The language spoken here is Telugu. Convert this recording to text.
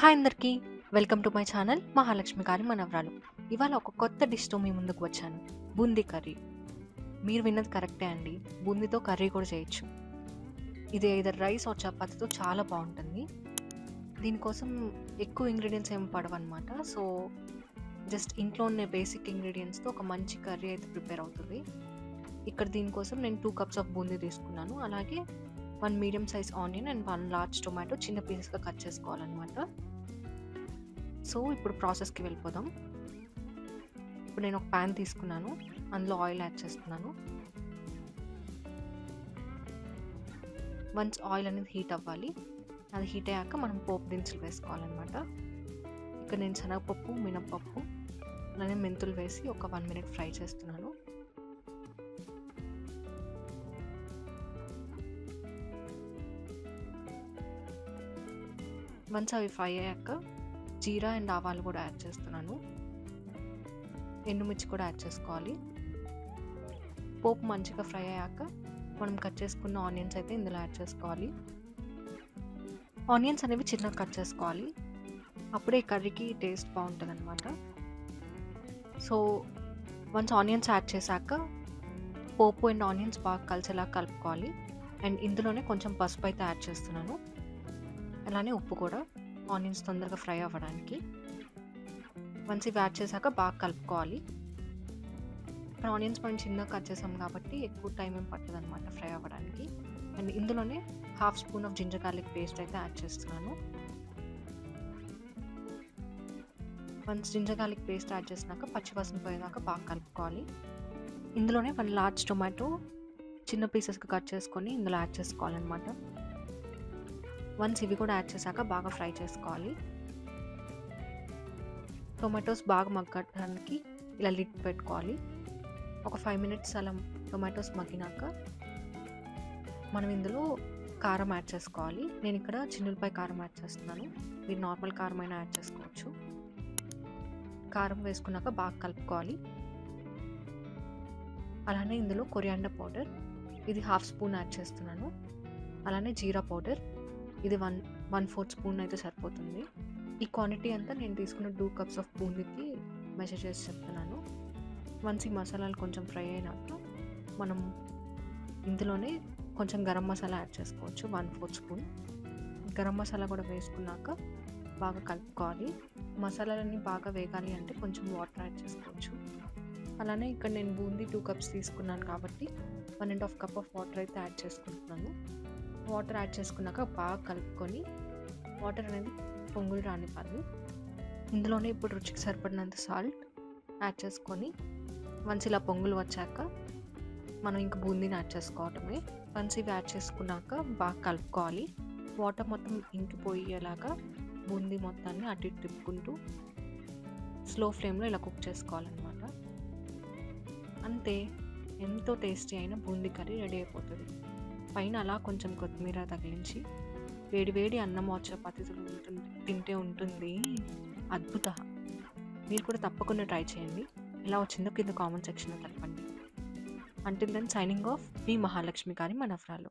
హాయ్ అందరికీ! Welcome to my channel Mahalakshmi గారి మనవరాలు. ఇవాళ ఒక కొత్త డిష్‌తో మీ ముందుకు వచ్చాను. బూందీ కర్రీ. మీరు విన్నది కరెక్టే అండి. బూందీతో కర్రీ కూడా చేయొచ్చు. ఇది ఐదర్ రైస్ ఆర్ చపాతీతో చాలా బాగుంటుంది. దీనికోసం ఎక్కువ ఇంగ్రీడియంట్స్ ఏమి పడవన్నమాట. సో జస్ట్ ఇంట్లో ఉన్న బేసిక్ ఇంగ్రీడియంట్స్తో ఒక మంచి కర్రీ అయితే ప్రిపేర్ అవుతుంది. ఇక్కడ దీనికోసం నేను 2 కప్స్ ఆఫ్ బూందీ తీసుకున్నాను. అలాగే 1 medium size onion and 1 large tomato చిన్న పీసెస్‌గా కట్ చేసుకోవాలన్నమాట. సో ఇప్పుడు ప్రాసెస్‌కి వెళ్ళిపోదాం. ఇప్పుడు నేను ఒక ప్యాన్ తీసుకున్నాను. అందులో ఆయిల్ యాడ్ చేస్తున్నాను. వన్స్ ఆయిల్ అనేది హీట్ అవ్వాలి. అది హీట్ అయ్యాక మనం పోపు దినుసులు వేసుకోవాలన్నమాట. ఇక్కడ నేను శనగపప్పు, మినపప్పు అలానే మెంతులు వేసి ఒక 1 మినిట్ ఫ్రై చేస్తున్నాను. వన్స్ అవి ఫ్రై అయ్యాక జీరా అండ్ ఆవాలు కూడా యాడ్ చేస్తున్నాను. ఎండుమిర్చి కూడా యాడ్ చేసుకోవాలి. పోపు మంచిగా ఫ్రై అయ్యాక మనం కట్ చేసుకున్న ఆనియన్స్ అయితే ఇందులో యాడ్ చేసుకోవాలి. ఆనియన్స్ అనేవి చిన్నగా కట్ చేసుకోవాలి. అప్పుడే కర్రీకి టేస్ట్ బాగుంటుంది అనమాట. సో వన్స్ ఆనియన్స్ యాడ్ చేశాక పోపు అండ్ ఆనియన్స్ బాగా కలిసేలా కలుపుకోవాలి. అండ్ ఇందులోనే కొంచెం పసుపు అయితే యాడ్ చేస్తున్నాను. అలానే ఉప్పు కూడా ఆనియన్స్ తొందరగా ఫ్రై అవ్వడానికి. వన్స్ ఇవి యాడ్ చేశాక బాగా కలుపుకోవాలి. ఇప్పుడు ఆనియన్స్ మనం చిన్నగా కట్ చేసాం కాబట్టి ఎక్కువ టైం ఏం పట్టదు అనమాట ఫ్రై అవ్వడానికి. అండ్ ఇందులోనే 1/2 spoon of ginger garlic paste అయితే యాడ్ చేస్తున్నాను. Once ginger garlic paste add చేసినాక పచ్చివాసన పోయేదాకా బాగా కలుపుకోవాలి. ఇందులోనే 1 లార్జ్ టొమాటో చిన్న పీసెస్గా కట్ చేసుకొని ఇందులో యాడ్ చేసుకోవాలన్నమాట. వన్స్ ఇవి కూడా యాడ్ చేశాక బాగా ఫ్రై చేసుకోవాలి. టొమాటోస్ బాగా మగ్గడానికి ఇలా లిడ్ పెట్టుకోవాలి. ఒక 5 మినిట్స్ అలా టొమాటోస్ మగ్గినాక మనం ఇందులో కారం యాడ్ చేసుకోవాలి. నేను ఇక్కడ చిన్నులపై కారం యాడ్ చేస్తున్నాను. మీరు నార్మల్ కారం అయినా యాడ్ చేసుకోవచ్చు. కారం వేసుకున్నాక బాగా కలుపుకోవాలి. అలానే ఇందులో కొరియాండర్ పౌడర్ ఇది 1/2 స్పూన్ యాడ్ చేస్తున్నాను. అలానే జీరా పౌడర్ ఇది 1/4 స్పూన్ అయితే సరిపోతుంది. ఈ క్వాంటిటీ అంతా నేను తీసుకున్న 2 కప్స్ ఆఫ్ బూందీకి మెజర్ చేసి చెప్తున్నాను. వన్స్ ఈ మసాలాలు కొంచెం ఫ్రై అయినాక మనం ఇందులోనే కొంచెం గరం మసాలా యాడ్ చేసుకోవచ్చు. 1/4 స్పూన్ గరం మసాలా కూడా వేసుకున్నాక బాగా కలుపుకోవాలి. మసాలాలన్నీ బాగా వేగాలి అంటే కొంచెం వాటర్ యాడ్ చేసుకోవచ్చు. అలానే ఇక్కడ నేను బూందీ 2 కప్స్ తీసుకున్నాను కాబట్టి 1.5 కప్ ఆఫ్ వాటర్ అయితే యాడ్ చేసుకుంటున్నాను. వాటర్ యాడ్ చేసుకున్నాక బాగా కలుపుకొని వాటర్ అనేది పొంగులు రానివ్వాలి. ఇందులోనే ఇప్పుడు రుచికి సరిపడినంత సాల్ట్ యాడ్ చేసుకొని వన్స్ ఇలా పొంగులు వచ్చాక మనం ఇంకా బూందీని యాడ్ చేసుకోవటమే. వన్స్ ఇవి యాడ్ చేసుకున్నాక బాగా కలుపుకోవాలి. వాటర్ మొత్తం ఇంకిపోయేలాగా బూందీ మొత్తాన్ని అటు ఇటు తిప్పుకుంటూ స్లో ఫ్లేమ్లో ఇలా కుక్ చేసుకోవాలన్నమాట. అంతే, ఎంతో టేస్టీ అయిన బూందీ కర్రీ రెడీ అయిపోతుంది. పైన అలా కొంచెం కొత్తిమీర తగిలించి వేడి వేడి అన్నం ఆర్ చపాతీతో తింటే ఉంటుంది అద్భుత. మీరు కూడా తప్పకుండా ట్రై చేయండి. ఎలా వచ్చిందో కింద కామెంట్ సెక్షన్లో తెలపండి. అంటిల్ దెన్ సైనింగ్ ఆఫ్ మీ మహాలక్ష్మి గారి మనవరాలు.